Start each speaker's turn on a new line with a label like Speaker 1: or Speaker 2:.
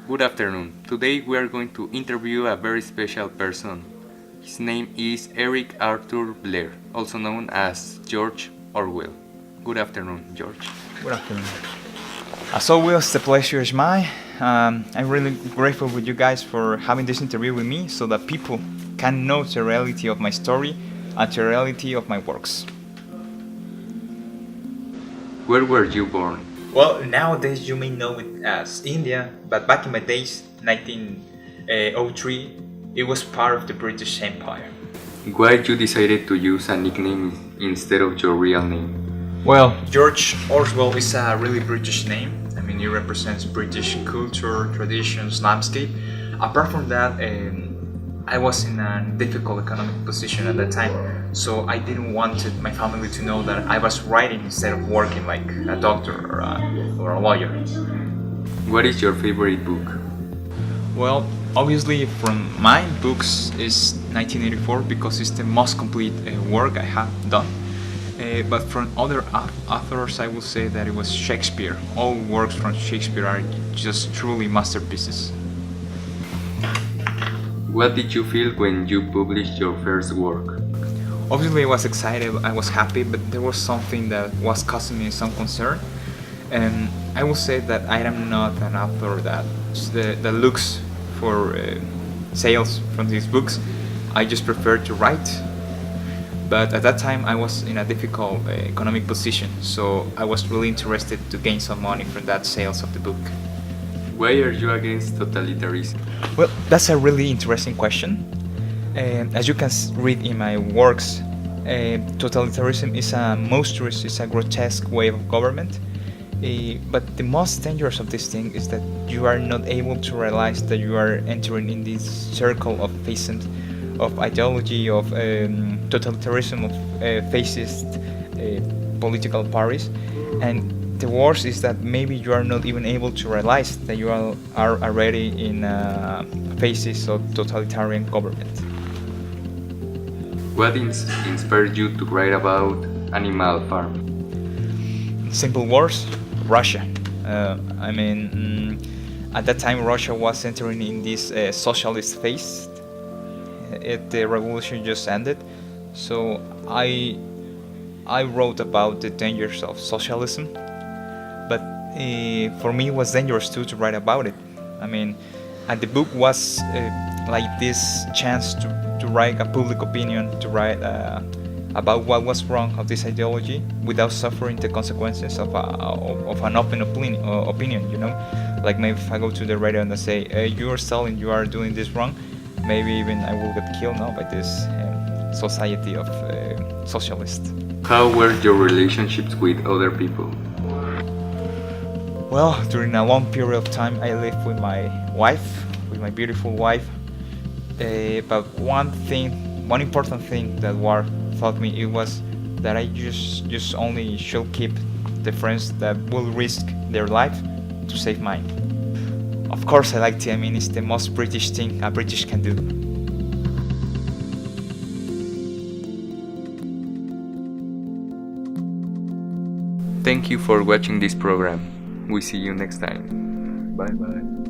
Speaker 1: Good afternoon. Today we are going to interview a very special person. His name is Eric Arthur Blair, also known as George Orwell. Good afternoon, George.
Speaker 2: Good afternoon. As always, the pleasure is mine. I'm really grateful with you guys for having this interview with me so that people can know the reality of my story and the reality of my works.
Speaker 1: Where were you born?
Speaker 2: Well, nowadays you may know it as India, but back in my days, 1903, it was part of the British Empire.
Speaker 1: Why you decided to use a nickname instead of your real name?
Speaker 2: Well, George Orwell is a really British name. I mean, it represents British culture, traditions, landscape. Apart from that, I was in a difficult economic position at that time, so I didn't want my family to know that I was writing instead of working like a doctor or a lawyer.
Speaker 1: What is your favorite book?
Speaker 2: Well, obviously from my books is 1984 because it's the most complete work I have done. But from other authors, I would say that it was Shakespeare. All works from Shakespeare are just truly masterpieces.
Speaker 1: What did you feel when you published your first work?
Speaker 2: Obviously, I was excited, I was happy, but there was something that was causing me some concern. And I will say that I am not an author that looks for sales from these books. I just prefer to write. But at that time I was in a difficult economic position, so I was really interested to gain some money from that sales of the book.
Speaker 1: Why are you against totalitarianism?
Speaker 2: Well, that's a really interesting question. As you can read in my works, totalitarianism is a monstrous, it's a grotesque way of government. But the most dangerous of this thing is that you are not able to realize that you are entering in this circle of fascism, of ideology, of totalitarianism, of fascist political parties. And the worst is that maybe you are not even able to realize that you are already in a fascist or totalitarian government.
Speaker 1: What inspired you to write about Animal Farm?
Speaker 2: In simple words, Russia. At that time Russia was entering in this socialist phase. The revolution just ended, so I wrote about the dangers of socialism, but for me it was dangerous too to write about it. And the book was like this chance to write a public opinion, to write about what was wrong of this ideology without suffering the consequences of an open opinion, you know? Like maybe if I go to the radio and I say, you are Stalin, you are doing this wrong, maybe even I will get killed now by this society of socialists.
Speaker 1: How were your relationships with other people?
Speaker 2: Well, during a long period of time I lived with my wife, with my beautiful wife. But one important thing that war taught me, it was that I just only should keep the friends that will risk their life to save mine. Of course I like it, it's the most British thing a British can do.
Speaker 1: Thank you for watching this program. We see you next time. Bye bye.